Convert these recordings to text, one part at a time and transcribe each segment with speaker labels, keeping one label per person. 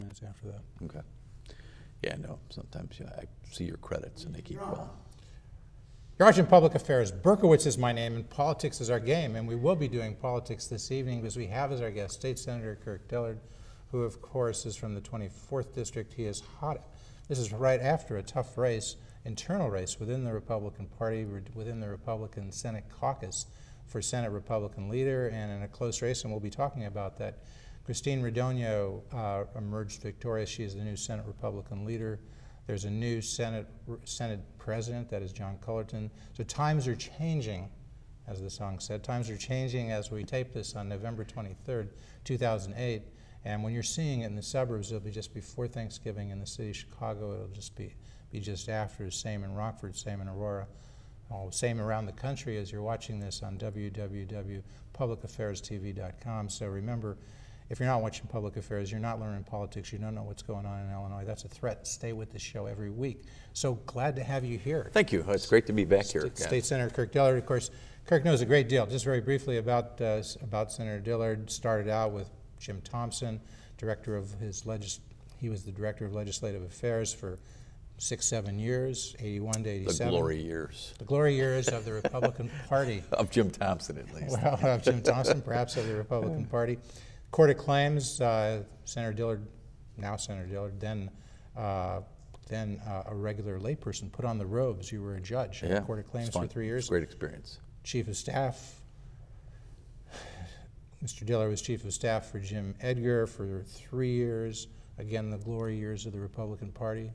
Speaker 1: minutes after that.
Speaker 2: Okay. Yeah, no, sometimes I see your credits and they keep rolling.
Speaker 1: You're watching Public Affairs. Berkowitz is my name and politics is our game, and we will be doing politics this evening because we have as our guest State Senator Kirk Dillard, who of course is from the 24th District. He is hot. This is right after a tough race, internal race within the Republican Party, within the Republican Senate caucus for Senate Republican leader, and in a close race, and we'll be talking about that. Christine Radogno emerged victorious. She is the new Senate Republican leader. There's a new Senate president, that is John Cullerton. So times are changing, as the song said. Times are changing as we tape this on November 23rd, 2008. And when you're seeing it in the suburbs, it'll be just before Thanksgiving. In the city of Chicago, it'll just be just after. Same in Rockford, same in Aurora. Same around the country as you're watching this on www.publicaffairs.tv.com. So remember, if you're not watching Public Affairs, you're not learning politics, you don't know what's going on in Illinois. That's a threat. Stay with the show every week. So glad to have you here.
Speaker 2: Thank you. It's great to be back here.
Speaker 1: State Senator Kirk Dillard. Of course, Kirk knows a great deal. Just very briefly about Senator Dillard. Started out with Jim Thompson, director of he was the director of legislative affairs for 6-7 years, 81 to 87.
Speaker 2: The glory years.
Speaker 1: The glory years of the Republican Party.
Speaker 2: Of Jim Thompson, at least.
Speaker 1: Well, of Jim Thompson, perhaps of the Republican Party. Court of Claims, Senator Dillard, now Senator Dillard, then a regular layperson, put on the robes. You were a judge at the Court of Claims for 3 years.
Speaker 2: It's a great experience.
Speaker 1: Chief of Staff. Mr. Dillard was Chief of Staff for Jim Edgar for 3 years. Again, the glory years of the Republican Party.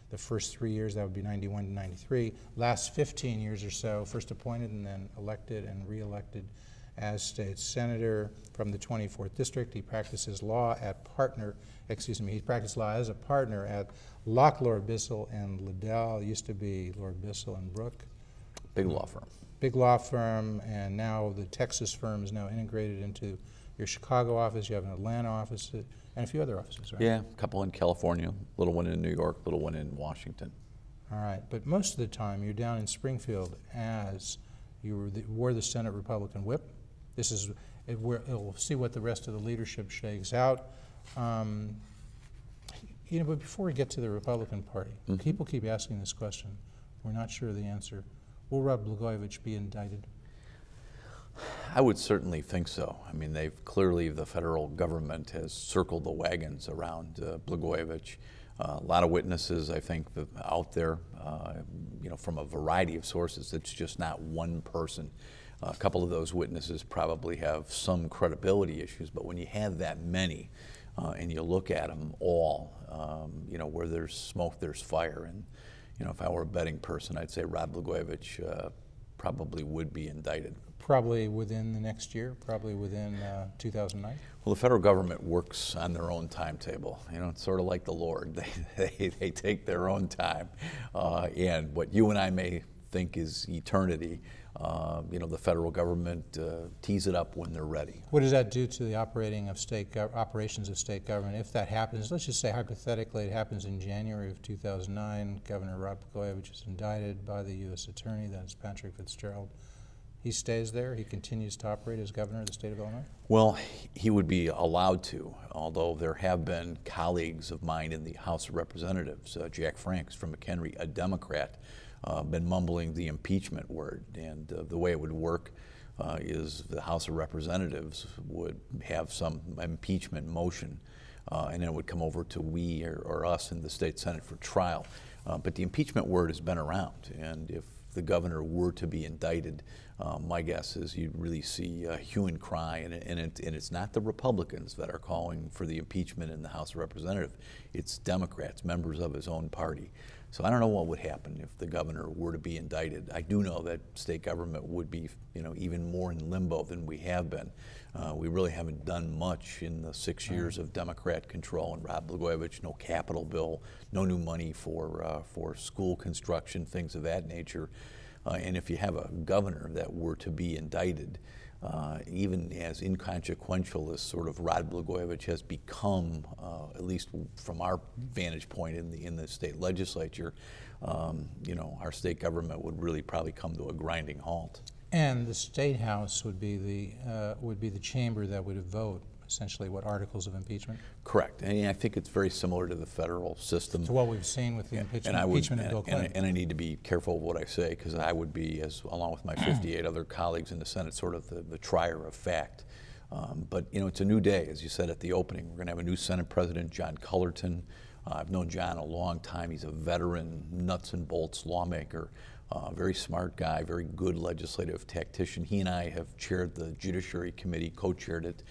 Speaker 1: The first 3 years, that would be 91 to 93. Last 15 years or so, first appointed and then elected and re-elected as state senator from the 24th District. He practices law at he practiced law as a partner at Locke, Lord Bissell, and Liddell. It used to be Lord Bissell and Brooke.
Speaker 2: Big law firm.
Speaker 1: Big law firm, and now the Texas firm is now integrated into your Chicago office. You have an Atlanta office, and a few other offices, right?
Speaker 2: Yeah, a couple in California, little one in New York, little one in Washington.
Speaker 1: All right, but most of the time you're down in Springfield as you were the Senate Republican whip. This is, we'll see what the rest of the leadership shakes out. But before we get to the Republican Party, people keep asking this question. We're not sure of the answer. Will Rod Blagojevich be indicted?
Speaker 2: I would certainly think so. I mean, the federal government has circled the wagons around Blagojevich. A lot of witnesses, I think, out there, from a variety of sources. It's just not one person. A couple of those witnesses probably have some credibility issues, but when you have that many and you look at them all, where there's smoke, there's fire. And, if I were a betting person, I'd say Rod Blagojevich probably would be indicted.
Speaker 1: Probably within the next year, probably within 2009?
Speaker 2: Well, the federal government works on their own timetable. It's sort of like the Lord. They take their own time. And what you and I may think is eternity, the federal government tees it up when they're ready.
Speaker 1: What does that do to the operations of state government? If that happens, let's just say hypothetically it happens in January of 2009, Governor Rod Blagojevich is indicted by the U.S. Attorney, that is Patrick Fitzgerald. He stays there? He continues to operate as governor of the state of Illinois?
Speaker 2: Well, he would be allowed to, although there have been colleagues of mine in the House of Representatives, Jack Franks from McKenna, a Democrat, been mumbling the impeachment word. And the way it would work is the House of Representatives would have some impeachment motion, and then it would come over to we or us in the state Senate for trial. But the impeachment word has been around, and if the governor were to be indicted, my guess is you'd really see a hue and cry, and it's not the Republicans that are calling for the impeachment in the House of Representatives. It's Democrats, members of his own party. So I don't know what would happen if the governor were to be indicted. I do know that state government would be, even more in limbo than we have been. We really haven't done much in the 6 years of Democrat control, and Rod Blagojevich, no capital bill, no new money for school construction, things of that nature. And if you have a governor that were to be indicted, even as inconsequential as sort of Rod Blagojevich has become, at least from our vantage point in the state legislature, our state government would really probably come to a grinding halt.
Speaker 1: And the State House would be the chamber that would vote essentially what, articles of impeachment?
Speaker 2: Correct. And I think it's very similar to the federal system.
Speaker 1: To what we've seen with the impeachment of Bill Clinton.
Speaker 2: And I need to be careful of what I say, because I would be, along with my 58 other colleagues in the Senate, sort of the trier of fact. But it's a new day, as you said at the opening. We're going to have a new Senate President, John Cullerton. I've known John a long time. He's a veteran, nuts and bolts lawmaker. Very smart guy, very good legislative tactician. He and I have chaired the Judiciary Committee, co-chaired it.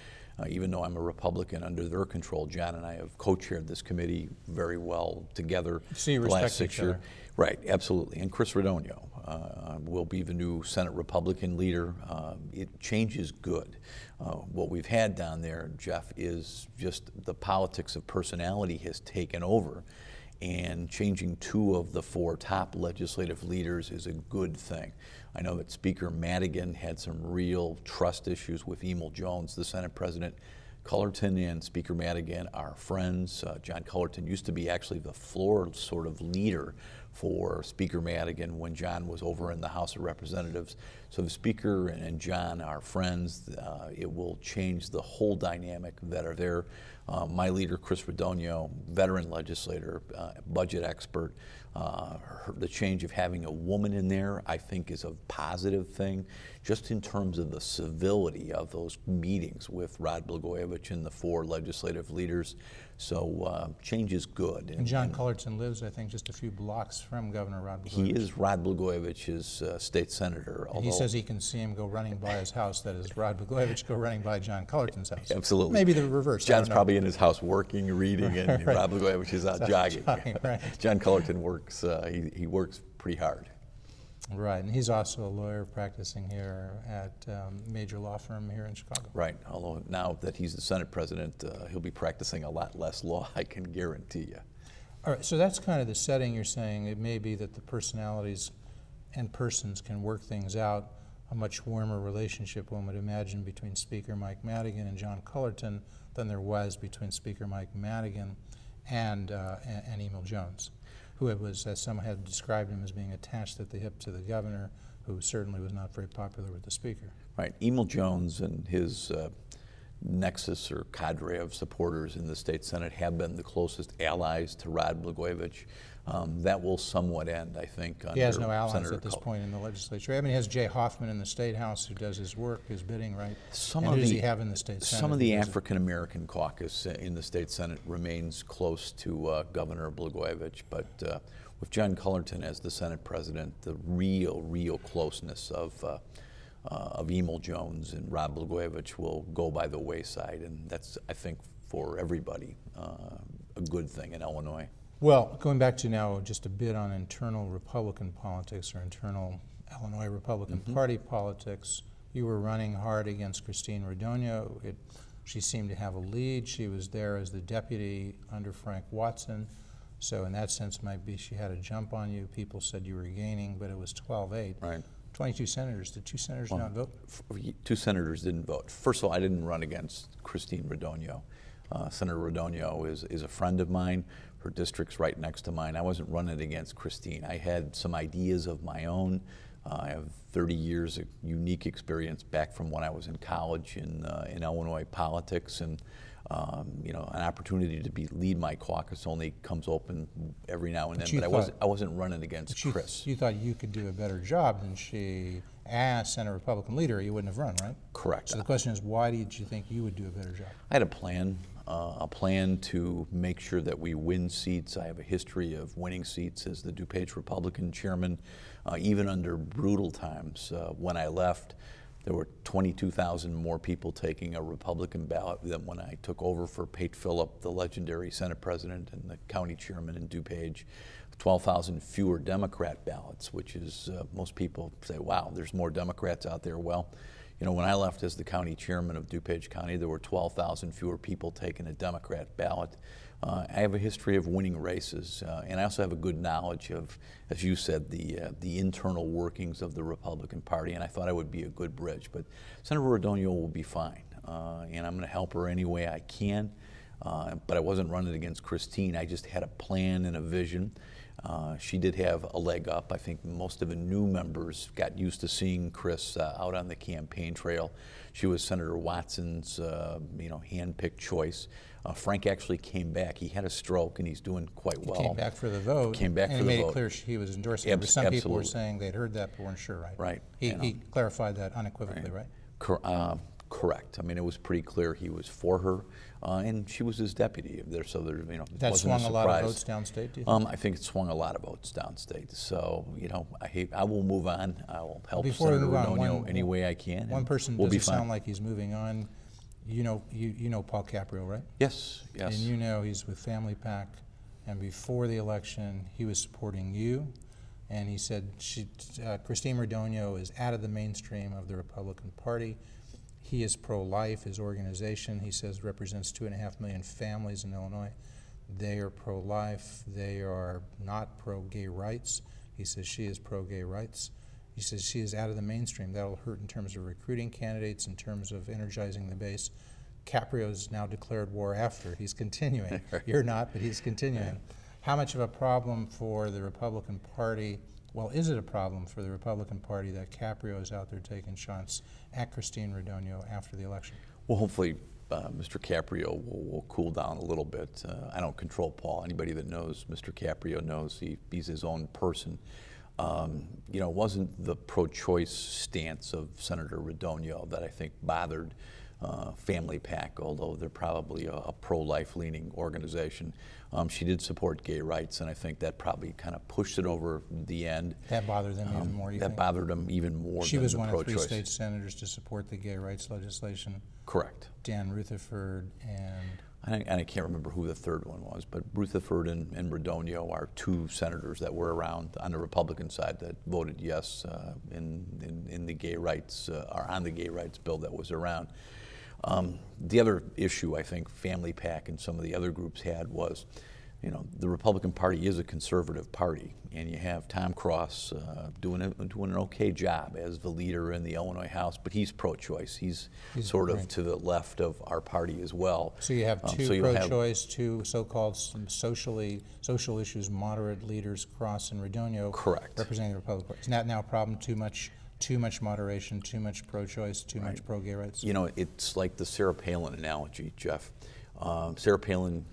Speaker 2: Even though I'm a Republican under their control, John and I have co-chaired this committee very well together
Speaker 1: so you
Speaker 2: the
Speaker 1: respect
Speaker 2: last 6
Speaker 1: each other.
Speaker 2: years. Right, absolutely. And Chris Radogno will be the new Senate Republican leader. Change is good. What we've had down there, Jeff, is just the politics of personality has taken over. And changing 2 of the 4 top legislative leaders is a good thing. I know that Speaker Madigan had some real trust issues with Emil Jones, the Senate President. Cullerton and Speaker Madigan are friends. John Cullerton used to be actually the floor sort of leader for Speaker Madigan when John was over in the House of Representatives. So the Speaker and John are friends. It will change the whole dynamic that are there. My leader, Chris Radogno, veteran legislator, budget expert. The change of having a woman in there, I think, is a positive thing, just in terms of the civility of those meetings with Rod Blagojevich and the 4 legislative leaders. So change is good.
Speaker 1: And John Cullerton lives, I think, just a few blocks from Governor Rod Blagojevich.
Speaker 2: He is Rod Blagojevich's state senator.
Speaker 1: And he says he can see him go running by his house, that is, Rod Blagojevich go running by John Cullerton's house.
Speaker 2: Absolutely.
Speaker 1: Maybe the reverse.
Speaker 2: John's probably in his house working, reading, and right. Rod Blagojevich is out jogging.
Speaker 1: Right.
Speaker 2: John Cullerton works, he works pretty hard.
Speaker 1: Right, and he's also a lawyer practicing here at a major law firm here in Chicago.
Speaker 2: Right, although now that he's the Senate President, he'll be practicing a lot less law, I can guarantee you.
Speaker 1: All right, so that's kind of the setting you're saying. It may be that the personalities and persons can work things out, a much warmer relationship, one would imagine, between Speaker Mike Madigan and John Cullerton than there was between Speaker Mike Madigan and Emil Jones, who was, as some had described him, as being attached at the hip to the governor, who certainly was not very popular with the speaker. Right.
Speaker 2: Emil Jones and his nexus or cadre of supporters in the state Senate have been the closest allies to Rod Blagojevich. That will somewhat end, I think.
Speaker 1: He has no allies
Speaker 2: Senator
Speaker 1: at this point in the legislature. I mean, he has Jay Hoffman in the State House who does his work, his bidding, right? And who does he have in the state Senate?
Speaker 2: Some of the African American caucus in the state Senate remains close to Governor Blagojevich, but with John Cullerton as the Senate President, the real closeness of Emil Jones and Rod Blagojevich will go by the wayside, and that's, I think, for everybody, a good thing in Illinois.
Speaker 1: Well, going back to now just a bit on internal Republican politics or internal Illinois Republican Party politics, you were running hard against Christine Radogno. She seemed to have a lead. She was there as the deputy under Frank Watson. So in that sense, might be she had a jump on you. People said you were gaining, but it was 12-8.
Speaker 2: Right.
Speaker 1: 22 senators. Did 2 senators not vote?
Speaker 2: 2 senators didn't vote. First of all, I didn't run against Christine Radogno. Senator Radogno is a friend of mine. Her district's right next to mine. I wasn't running against Christine. I had some ideas of my own. I have 30 years of unique experience back from when I was in college in Illinois politics, and an opportunity to lead my caucus only comes open every now and then. But I wasn't running against Chris.
Speaker 1: You thought you could do a better job than she, as Senate Republican leader. You wouldn't have run, right?
Speaker 2: Correct.
Speaker 1: So the question is, why did you think you would do a better job?
Speaker 2: I had a plan to make sure that we win seats. I have a history of winning seats as the DuPage Republican chairman, even under brutal times. When I left, there were 22,000 more people taking a Republican ballot than when I took over for Pate Phillip, the legendary Senate president and the county chairman in DuPage. 12,000 fewer Democrat ballots, which is, most people say, wow, there's more Democrats out there. Well, when I left as the county chairman of DuPage County, there were 12,000 fewer people taking a Democrat ballot. I have a history of winning races, and I also have a good knowledge of, as you said, the internal workings of the Republican Party, and I thought I would be a good bridge. But Senator Radogno will be fine, and I'm going to help her any way I can. But I wasn't running against Christine. I just had a plan and a vision. She did have a leg up. I think most of the new members got used to seeing Chris out on the campaign trail. She was Senator Watson's, hand-picked choice. Frank actually came back. He had a stroke, and he's doing quite well.
Speaker 1: He came back for the vote.
Speaker 2: Came back for the vote.
Speaker 1: And he made it clear he was endorsing it. But some people were saying they'd heard that but weren't sure, right?
Speaker 2: Right.
Speaker 1: He clarified that unequivocally, right?
Speaker 2: Correct. I mean, it was pretty clear he was for her, and she was his deputy. So there,
Speaker 1: that swung a lot of votes downstate. Do you think?
Speaker 2: I think it swung a lot of votes downstate. So I will move on. I will help
Speaker 1: Before we
Speaker 2: Senator
Speaker 1: move on,
Speaker 2: Radonio any way I can.
Speaker 1: One person
Speaker 2: we'll
Speaker 1: doesn't sound like he's moving on. You know Paul Caprio, right?
Speaker 2: Yes.
Speaker 1: And he's with Family PAC, and before the election he was supporting you, and he said Christine Radonio is out of the mainstream of the Republican Party. He is pro-life. His organization, he says, represents 2.5 million families in Illinois. They are pro-life. They are not pro-gay rights. He says she is pro-gay rights. He says she is out of the mainstream. That'll hurt in terms of recruiting candidates, in terms of energizing the base. Caprio's now declared war after. He's continuing. You're not, but he's continuing. How much of a problem for the Republican Party? Well, is it a problem for the Republican Party that Caprio is out there taking shots at Christine Radonio after the election?
Speaker 2: Well, hopefully Mr. Caprio will cool down a little bit. I don't control Paul. Anybody that knows Mr. Caprio knows he's his own person. It wasn't the pro-choice stance of Senator Radonio that I think bothered Family PAC, although they're probably a pro-life leaning organization. She did support gay rights, and I think that probably kind of pushed it over the end.
Speaker 1: That bothered them even more, you think?
Speaker 2: That bothered them even more than the pro-choice.
Speaker 1: She was one of 3 state senators to support the gay rights legislation.
Speaker 2: Correct.
Speaker 1: Dan Rutherford and
Speaker 2: I can't remember who the third one was, but Rutherford and Radonio are 2 senators that were around on the Republican side that voted yes in the gay rights, or on the gay rights bill that was around. The other issue I think Family PAC and some of the other groups had was, the Republican Party is a conservative party, and you have Tom Cross doing an okay job as the leader in the Illinois House, but he's pro-choice. He's sort of to the left of our party as well.
Speaker 1: So you have 2 pro-choice, 2 so-called social issues moderate leaders, Cross and Radonio,
Speaker 2: correct,
Speaker 1: representing the Republican Party. Is that now a problem? Too much moderation, too much pro-choice, too much pro-gay rights?
Speaker 2: It's like the Sarah Palin analogy, Jeff. Sarah Palin,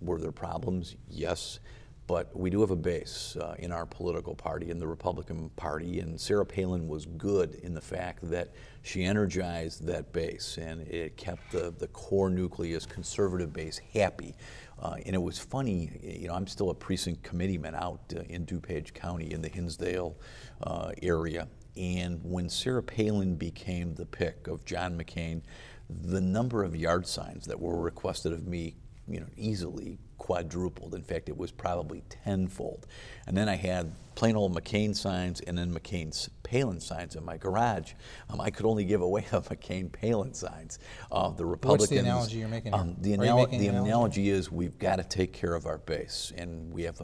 Speaker 2: were there problems? Yes. But we do have a base in our political party, in the Republican Party, and Sarah Palin was good in the fact that she energized that base, and it kept the core nucleus conservative base happy. And it was funny, I'm still a precinct committeeman out in DuPage County in the Hinsdale area. And when Sarah Palin became the pick of John McCain, the number of yard signs that were requested of me, easily quadrupled. In fact, it was probably tenfold. And then I had plain old McCain signs and then McCain's Palin signs in my garage. I could only give away the McCain Palin signs. The Republicans.
Speaker 1: What's the analogy you're making here?
Speaker 2: The analogy is we've got to take care of our base, and we have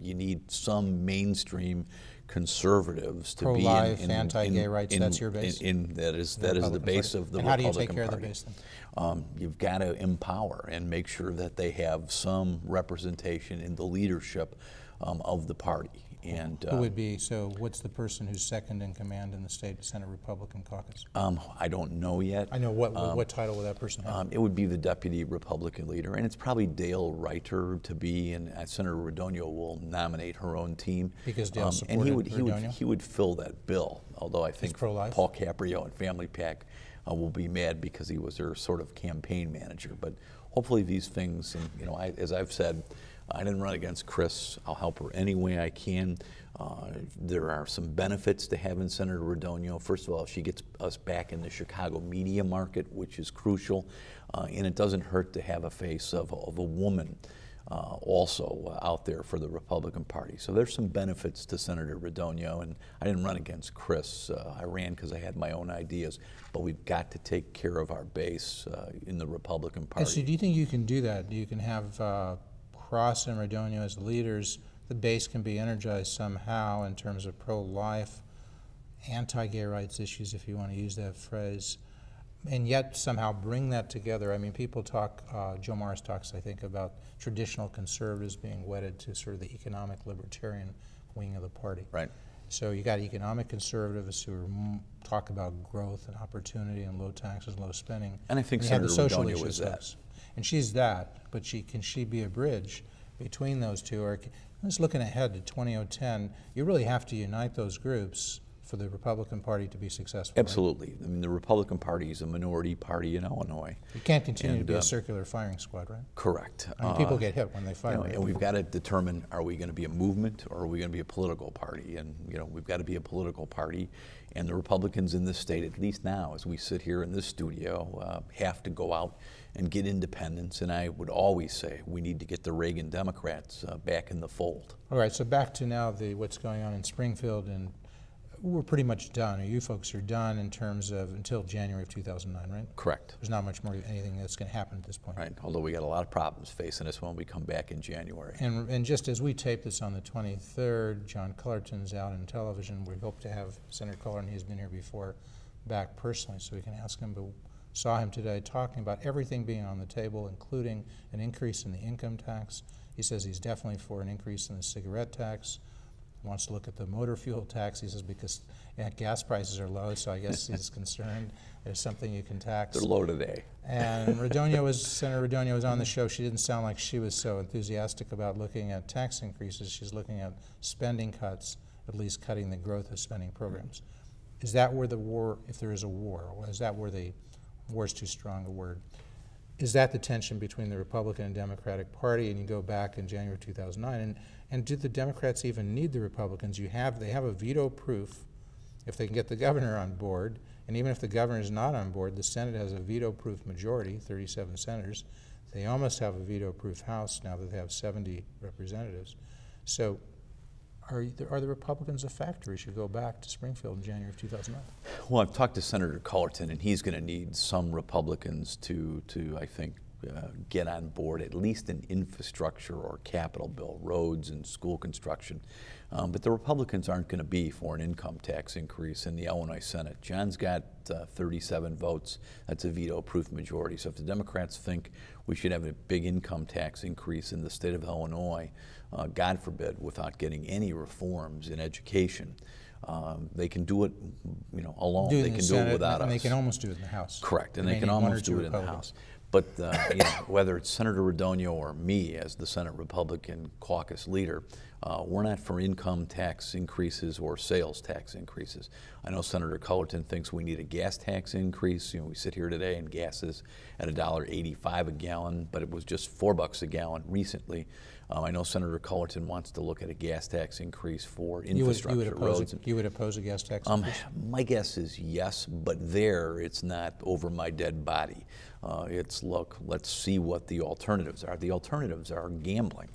Speaker 2: you need some mainstream conservatives to be in
Speaker 1: anti-gay rights. That's your base.
Speaker 2: That is the base of the Republican Party.
Speaker 1: And how do you take care of the base then?
Speaker 2: You've got to empower and make sure that they have some representation in the leadership of the party. And
Speaker 1: who would be, so what's the person who's second in command in the state Senate Republican caucus?
Speaker 2: I don't know yet.
Speaker 1: I know, what title will that person have?
Speaker 2: It would be the deputy Republican leader, and it's probably Dale Reiter to be, and Senator Radonio will nominate her own team.
Speaker 1: Because Dale supported
Speaker 2: and he would fill that bill, although I think Paul Caprio and Family PAC will be mad because he was their sort of campaign manager. But hopefully these things, and as I've said, I didn't run against Chris. I'll help her any way I can. There are some benefits to having Senator Radonio. First of all, she gets us back in the Chicago media market, which is crucial. And it doesn't hurt to have a face of a woman also out there for the Republican Party. So there's some benefits to Senator Radonio, and I didn't run against Chris. I ran because I had my own ideas, but we've got to take care of our base in the Republican Party.
Speaker 1: And so do you think you can do that? You can have Cross and Radonio as the leaders, the base can be energized somehow in terms of pro-life, anti-gay rights issues, if you want to use that phrase, and yet somehow bring that together. I mean, people talk, Joe Morris talks, I think, about traditional conservatives being wedded to sort of the economic libertarian wing of the party.
Speaker 2: Right.
Speaker 1: So you got economic conservatives who talk about growth and opportunity and low taxes, low spending.
Speaker 2: And I think
Speaker 1: and
Speaker 2: Senator Redonia was that.
Speaker 1: And she's that, but can she be a bridge between those two? Or just looking ahead to 2010, you really have to unite those groups for the Republican Party to be successful.
Speaker 2: Absolutely.
Speaker 1: Right?
Speaker 2: I mean, the Republican Party is a minority party in Illinois.
Speaker 1: You can't continue to be a circular firing squad, right?
Speaker 2: Correct.
Speaker 1: I mean, people get hit when they fire.
Speaker 2: And we've got to determine, are we going to be a movement or are we going to be a political party? And, we've got to be a political party. And the Republicans in this state, at least now, as we sit here in this studio, have to go out and get independence. And I would always say we need to get the Reagan Democrats back in the fold.
Speaker 1: All right, so back to now what's going on in Springfield, and we're pretty much done, or you folks are done in terms of until January of 2009, right?
Speaker 2: Correct.
Speaker 1: There's not much more anything that's going to happen at this point.
Speaker 2: Right, although we got a lot of problems facing us when we come back in January.
Speaker 1: And just as we tape this on the 23rd, John Cullerton's out on television. We hope to have Senator Cullerton, he's been here before, back personally so we can ask him. But saw him today talking about everything being on the table, including an increase in the income tax. He says he's definitely for an increase in the cigarette tax. Wants to look at the motor fuel tax. He says because gas prices are low, so I guess he's concerned there's something you can tax.
Speaker 2: They're low today.
Speaker 1: And Senator Redonia was on the show. She didn't sound like she was so enthusiastic about looking at tax increases. She's looking at spending cuts, at least cutting the growth of spending programs. Is that where the war, if there is a war, or is that where the war is too strong a word? Is that the tension between the Republican and Democratic Party? And you go back in January 2009, and do the Democrats even need the Republicans? They have a veto proof if they can get the governor on board, and even if the governor is not on board, the Senate has a veto proof majority, 37 senators. They almost have a veto proof House now that they have 70 representatives. So are the Republicans a factor as you go back to Springfield in January of 2009?
Speaker 2: Well, I've talked to Senator Cullerton, and he's going to need some Republicans to I think, get on board at least an infrastructure or capital bill, roads and school construction. But the Republicans aren't going to be for an income tax increase in the Illinois Senate. John's got 37 votes. That's a veto-proof majority. So if the Democrats think we should have a big income tax increase in the state of Illinois, God forbid, without getting any reforms in education, they can do it, alone. They can do it without us.
Speaker 1: And they can almost do it in the House.
Speaker 2: Correct, and they can almost do it in the House. But whether it's Senator Redonia or me as the Senate Republican caucus leader, we're not for income tax increases or sales tax increases. I know Senator Cullerton thinks we need a gas tax increase. We sit here today and gas is at $1.85 a gallon, but it was just $4 a gallon recently. I know Senator Cullerton wants to look at a gas tax increase for infrastructure, roads.
Speaker 1: You would oppose a gas tax increase?
Speaker 2: My guess is yes, but it's not over my dead body. It's, look, let's see what the alternatives are. The alternatives are gambling.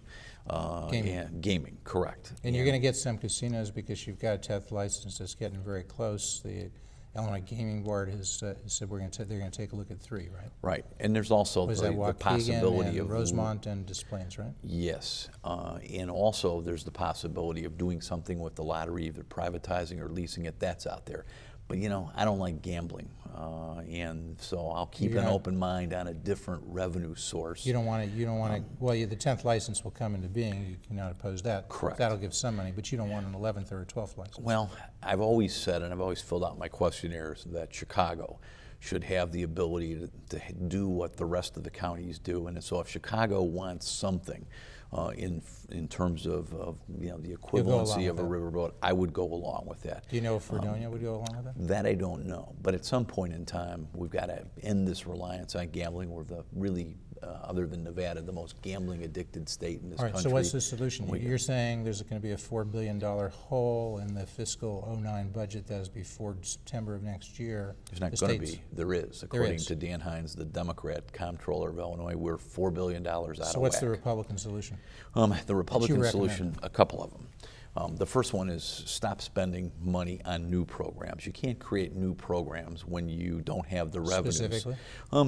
Speaker 2: Gaming, correct.
Speaker 1: And you're going to get some casinos because you've got a 10th license that's getting very close. The Illinois Gaming Board has said they're going to take a look at 3, right?
Speaker 2: Right, and there's also the possibility of
Speaker 1: Rosemont and Des Plaines, right?
Speaker 2: Yes, and also there's the possibility of doing something with the lottery, either privatizing or leasing it. That's out there. But I don't like gambling, and so I'll keep an open mind on a different revenue source.
Speaker 1: You don't want to. Well, the 10th license will come into being. You cannot oppose that.
Speaker 2: Correct.
Speaker 1: That'll give some money, but you don't want an 11th or a 12th license.
Speaker 2: Well, I've always said, and I've always filled out my questionnaires, that Chicago should have the ability to do what the rest of the counties do, and so if Chicago wants something in terms of the equivalency of a riverboat, I would go along with that.
Speaker 1: Do you know if Fredonia would go along with that?
Speaker 2: That I don't know, but at some point in time, we've got to end this reliance on gambling. We're the really, other than Nevada, the most gambling-addicted state in this country.
Speaker 1: All right, so what's the solution? You're saying there's going to be a $4 billion hole in the fiscal 09 budget that is before September of next year.
Speaker 2: There's not going to be. There is. According to Dan Hines, the Democrat comptroller of Illinois, we're $4 billion out of whack.
Speaker 1: So what's the Republican solution?
Speaker 2: The Republican solution, a couple of them. The first one is stop spending money on new programs. You can't create new programs when you don't have the revenues.
Speaker 1: Specifically?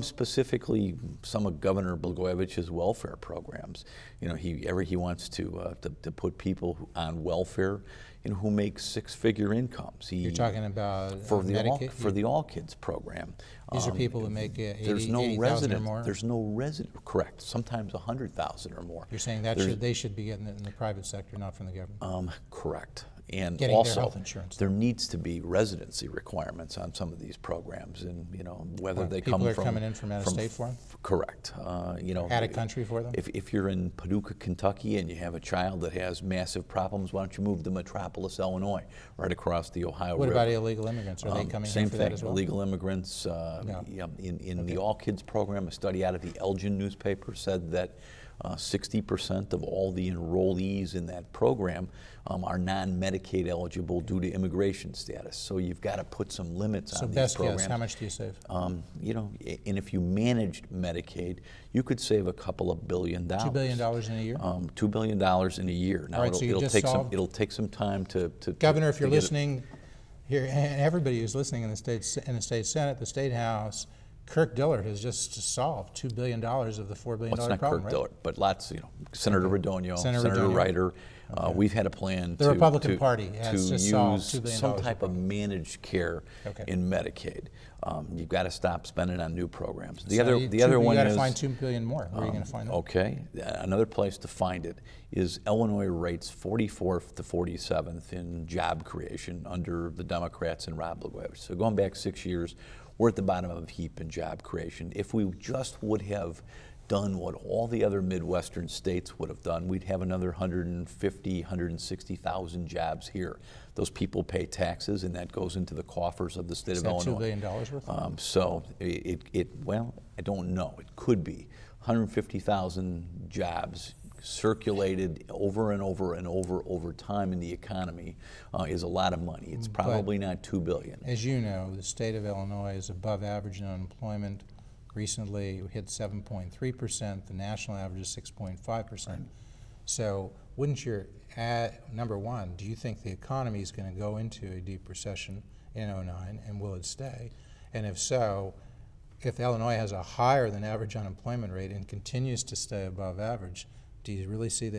Speaker 2: Specifically, some of Governor Blagojevich's welfare programs. He wants to put people on welfare. who make six-figure incomes.
Speaker 1: You're talking about
Speaker 2: for the
Speaker 1: Medicaid?
Speaker 2: For the All Kids program.
Speaker 1: These are people who make
Speaker 2: there's no
Speaker 1: 80,000 or more?
Speaker 2: There's no resident, correct, sometimes 100,000 or more.
Speaker 1: You're saying that they should be getting it in the private sector, not from the government?
Speaker 2: Correct. And
Speaker 1: getting
Speaker 2: also,
Speaker 1: their health insurance.
Speaker 2: There needs to be residency requirements on some of these programs, and whether they come from
Speaker 1: people are coming in from out of state for them.
Speaker 2: Correct.
Speaker 1: Out of country for them.
Speaker 2: If you're in Paducah, Kentucky, and you have a child that has massive problems, why don't you move to Metropolis, Illinois, right across the Ohio River?
Speaker 1: What about illegal immigrants? Are they coming in for that as well?
Speaker 2: Illegal immigrants. In the All Kids program, a study out of the Elgin newspaper said that 60% of all the enrollees in that program are non-Medicaid eligible due to immigration status. So you've got to put some limits on these programs.
Speaker 1: So best guess, how much do you save?
Speaker 2: And if you managed Medicaid, you could save a couple of $1 billion.
Speaker 1: $2 billion in a year?
Speaker 2: $2 billion in a year. Now,
Speaker 1: right,
Speaker 2: it'll take some time to
Speaker 1: Governor, if you're listening here, and everybody who's listening in the state Senate, the State House, Kirk Dillard has just solved $2 billion of the $4 billion problem,
Speaker 2: Kirk Dillard, but lots, Senator Radonio, Senator Ryder. We've had a plan
Speaker 1: the Republican Party has
Speaker 2: to
Speaker 1: just
Speaker 2: use
Speaker 1: solved $2 billion
Speaker 2: some type of managed care in Medicaid. You've got to stop spending on new programs. The other one is
Speaker 1: you got to find $2 billion more. Where are you going to find that?
Speaker 2: Okay, another place to find it is Illinois rates 44th to 47th in job creation under the Democrats and Rob Blagojevich. So going back 6 years, we're at the bottom of the heap in job creation. If we just would have done what all the other Midwestern states would have done, we'd have another 150, 160,000 jobs here. Those people pay taxes, and that goes into the coffers of the state of Illinois.
Speaker 1: $2 billion worth?
Speaker 2: So well, I don't know. It could be 150,000 jobs circulated over and over and over time in the economy is a lot of money. It's probably not $2 billion.
Speaker 1: As you know, the state of Illinois is above average in unemployment. Recently, we hit 7.3%. The national average is 6.5%. So wouldn't your, number one, do you think the economy is going to go into a deep recession in 2009, and will it stay? And if so, if Illinois has a higher than average unemployment rate and continues to stay above average, do you really see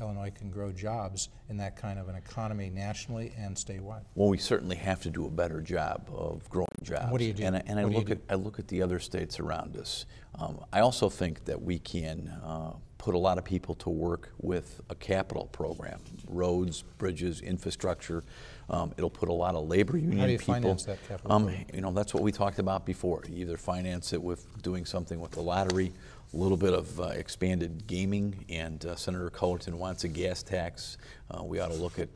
Speaker 1: Illinois can grow jobs in that kind of an economy nationally and statewide?
Speaker 2: Well, we certainly have to do a better job of growing jobs.
Speaker 1: And what do you do?
Speaker 2: And I look at the other states around us. I also think that we can put a lot of people to work with a capital program, roads, bridges, infrastructure. It'll put a lot of labor union people.
Speaker 1: How do you finance that capital program?
Speaker 2: That's what we talked about before. You either finance it with doing something with the lottery, a little bit of expanded gaming, and Senator Cullerton wants a gas tax. We ought to look at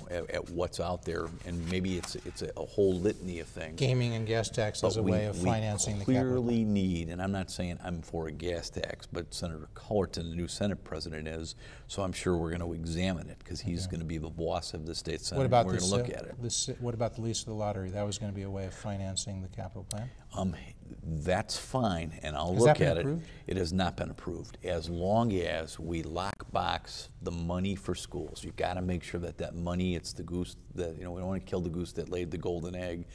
Speaker 2: at what's out there, and maybe it's a whole litany of things.
Speaker 1: Gaming and gas tax as a way of financing the capital.
Speaker 2: We clearly need, and I'm not saying I'm for a gas tax, but Senator Cullerton, the new Senate president, is, so I'm sure we're going to examine it because he's going to be the boss of the state Senate.
Speaker 1: What about
Speaker 2: we're going to look at it.
Speaker 1: What about the lease of the lottery? That was going to be a way of financing the capital plan?
Speaker 2: That's fine, and I'll
Speaker 1: Has
Speaker 2: look
Speaker 1: that been
Speaker 2: at
Speaker 1: approved?
Speaker 2: it. It has not been approved. As long as we lockbox the money for schools, you've got to make sure that that money, it's the goose that, we don't want to kill the goose that laid the golden egg.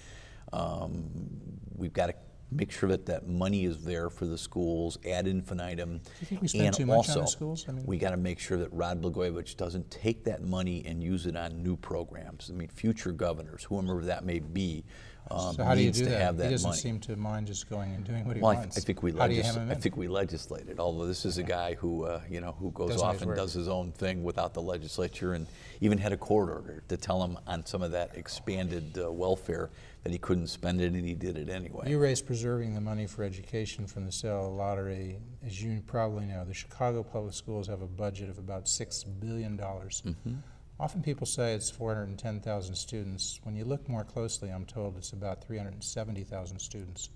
Speaker 2: We've got to make sure that that money is there for the schools ad infinitum.
Speaker 1: Do you think we spend too much on the schools?
Speaker 2: We got to make sure that Rod Blagojevich doesn't take that money and use it on new programs. Future governors, whoever that may be,
Speaker 1: so how do you do
Speaker 2: to
Speaker 1: that?
Speaker 2: have that
Speaker 1: he doesn't
Speaker 2: money.
Speaker 1: seem to mind just going and doing what he
Speaker 2: Well,
Speaker 1: wants.
Speaker 2: I think we legislated. Although this is a guy who who goes off and does his own thing without the legislature, and even had a court order to tell him on some of that expanded welfare that he couldn't spend it, and he did it anyway.
Speaker 1: You raised preserving the money for education from the sale of the lottery. As you probably know, the Chicago Public Schools have a budget of about $6 billion.
Speaker 2: Mm-hmm.
Speaker 1: Often people say it's 410,000 students. When you look more closely, I'm told it's about 370,000 students.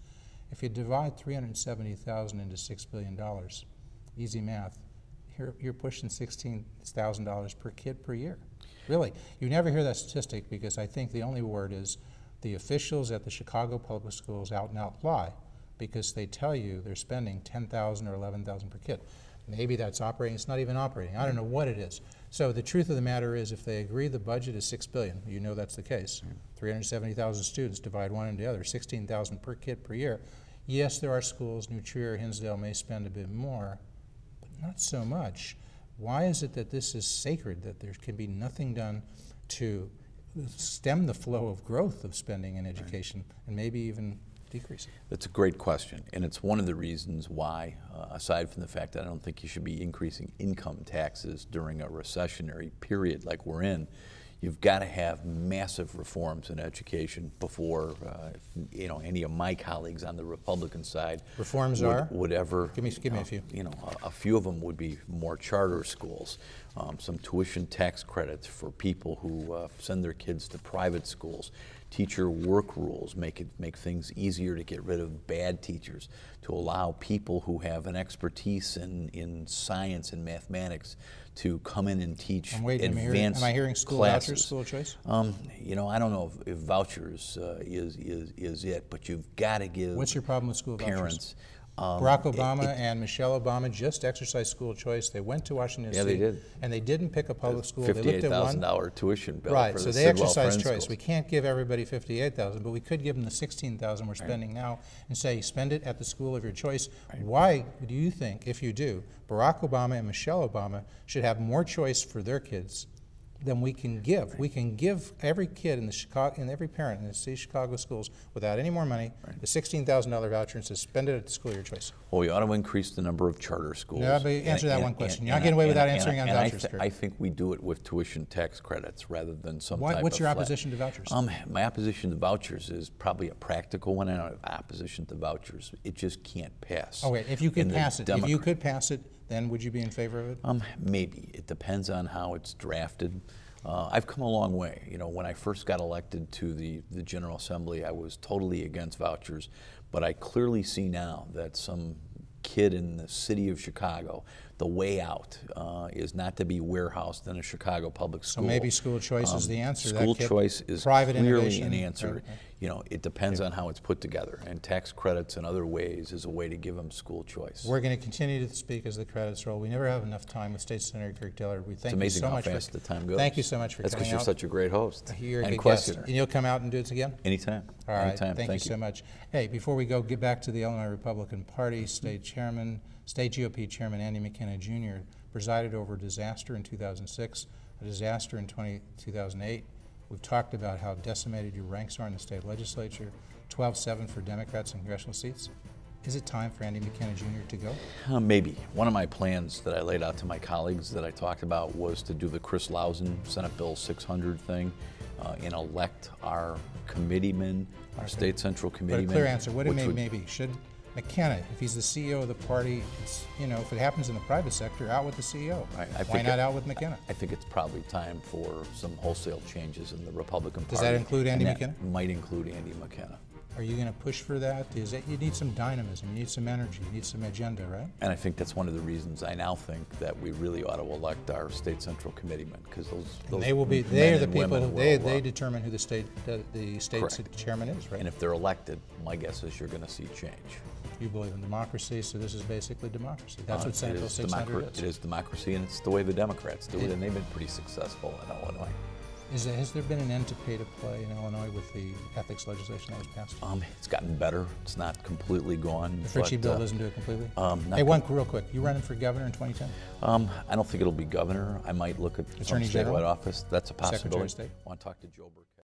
Speaker 1: If you divide 370,000 into $6 billion, easy math, you're pushing $16,000 per kid per year. Really, you never hear that statistic because I think the only word is the officials at the Chicago Public Schools out and out lie because they tell you they're spending $10,000 or $11,000 per kid. Maybe that's operating, it's not even operating. I don't know what it is. So the truth of the matter is if they agree the budget is $6 billion, you know that's the case. 370,000 students, divide one into the other, 16,000 per kid per year. Yes, there are schools, New Trier, Hinsdale may spend a bit more, but not so much. Why is it that this is sacred, that there can be nothing done to stem the flow of growth of spending in education and maybe even decrease it?
Speaker 2: That's a great question, and it's one of the reasons why, aside from the fact that I don't think you should be increasing income taxes during a recessionary period like we're in, you've got to have massive reforms in education before any of my colleagues on the Republican side would ever
Speaker 1: give me a few.
Speaker 2: A few of them would be more charter schools, some tuition tax credits for people who send their kids to private schools, teacher work rules, make things easier to get rid of bad teachers, to allow people who have an expertise in science and mathematics to come in and teach advanced
Speaker 1: am I hearing school
Speaker 2: classes.
Speaker 1: Vouchers, school choice?
Speaker 2: I don't know if vouchers is it, but you've got to give.
Speaker 1: What's your problem with school
Speaker 2: parents?
Speaker 1: Vouchers? Barack Obama and Michelle Obama just exercised school choice. They went to Washington State.
Speaker 2: They did.
Speaker 1: And they didn't pick a public school. They looked at
Speaker 2: $58,000 tuition bill.
Speaker 1: Right,
Speaker 2: for
Speaker 1: so
Speaker 2: the
Speaker 1: they
Speaker 2: Sidwell
Speaker 1: exercised
Speaker 2: Friends
Speaker 1: choice.
Speaker 2: Schools.
Speaker 1: We can't give everybody $58,000, but we could give them the $16,000 we're spending now and say, spend it at the school of your choice.
Speaker 2: Right.
Speaker 1: Why do you think, if you do, Barack Obama and Michelle Obama should have more choice for their kids than we can give?
Speaker 2: Right.
Speaker 1: We can give every kid in the Chicago, and every parent in the city of Chicago schools without any more money, the $16,000 voucher, and say, spend it at the school of your choice.
Speaker 2: Well, we ought to increase the number of charter schools.
Speaker 1: No, but answer that one question. You're not getting away without answering on vouchers.
Speaker 2: I think we do it with tuition tax credits rather than some type of
Speaker 1: What's your
Speaker 2: flat.
Speaker 1: opposition to vouchers?
Speaker 2: My opposition to vouchers is probably a practical one. I don't have opposition to vouchers. It just can't pass.
Speaker 1: Oh wait, if you could pass it, then would you be in favor of it?
Speaker 2: Maybe. It depends on how it's drafted. I've come a long way. When I first got elected to the General Assembly, I was totally against vouchers, but I clearly see now that some kid in the city of Chicago, the way out is not to be warehoused in a Chicago public school.
Speaker 1: So maybe school choice is the answer.
Speaker 2: School choice is
Speaker 1: private
Speaker 2: clearly
Speaker 1: innovation,
Speaker 2: an answer.
Speaker 1: Right.
Speaker 2: It depends on how it's put together, and tax credits and other ways is a way to give them school choice.
Speaker 1: We're going to continue to speak as the credits roll. We never have enough time with State Senator Kirk Dillard. We thank you so much.
Speaker 2: It's amazing how fast the time goes.
Speaker 1: Thank you so much for
Speaker 2: That's
Speaker 1: coming out.
Speaker 2: because you're such a great host
Speaker 1: You're a
Speaker 2: and
Speaker 1: good
Speaker 2: questioner.
Speaker 1: guest. And you'll come out and do it again?
Speaker 2: Anytime.
Speaker 1: All right.
Speaker 2: Anytime.
Speaker 1: Thank you so much. Hey, before we go, get back to the Illinois Republican Party. State GOP Chairman Andy McKenna Jr. presided over a disaster in 2006, a disaster in 2008. We've talked about how decimated your ranks are in the state legislature, 12-7 for Democrats in congressional seats. Is it time for Andy McKenna Jr. to go?
Speaker 2: Maybe. One of my plans that I laid out to my colleagues that I talked about was to do the Chris Lausen Senate Bill 600 thing and elect our committeemen, our state central committeemen.
Speaker 1: But a clear answer. What do you mean maybe? Should McKenna, if he's the CEO of the party, if it happens in the private sector, out with the CEO.
Speaker 2: Right.
Speaker 1: Why not out with McKenna?
Speaker 2: I think it's probably time for some wholesale changes in the Republican Party.
Speaker 1: Does that include Andy McKenna?
Speaker 2: Might include Andy McKenna.
Speaker 1: Are you going to push for that? You need some dynamism, you need some energy, you need some agenda, right?
Speaker 2: And I think that's one of the reasons I now think that we really ought to elect our state central committeemen, because those
Speaker 1: they will be. They are the people. They determine who the state chairman is, right?
Speaker 2: And if they're elected, my guess is you're going to see change.
Speaker 1: You believe in democracy, so this is basically democracy. That's what Senate Bill 600 is.
Speaker 2: It is democracy, and it's the way the Democrats do it, and they've been pretty successful in Illinois.
Speaker 1: Has there been an end to pay to play in Illinois with the ethics legislation that was passed?
Speaker 2: It's gotten better. It's not completely gone.
Speaker 1: The Fritchie bill doesn't do it completely?
Speaker 2: Hey,
Speaker 1: one real quick. You running for governor in 2010?
Speaker 2: I don't think it'll be governor. I might look at some statewide office. That's a possibility.
Speaker 1: Secretary of State?
Speaker 2: I want to talk to Joe Berkowitz.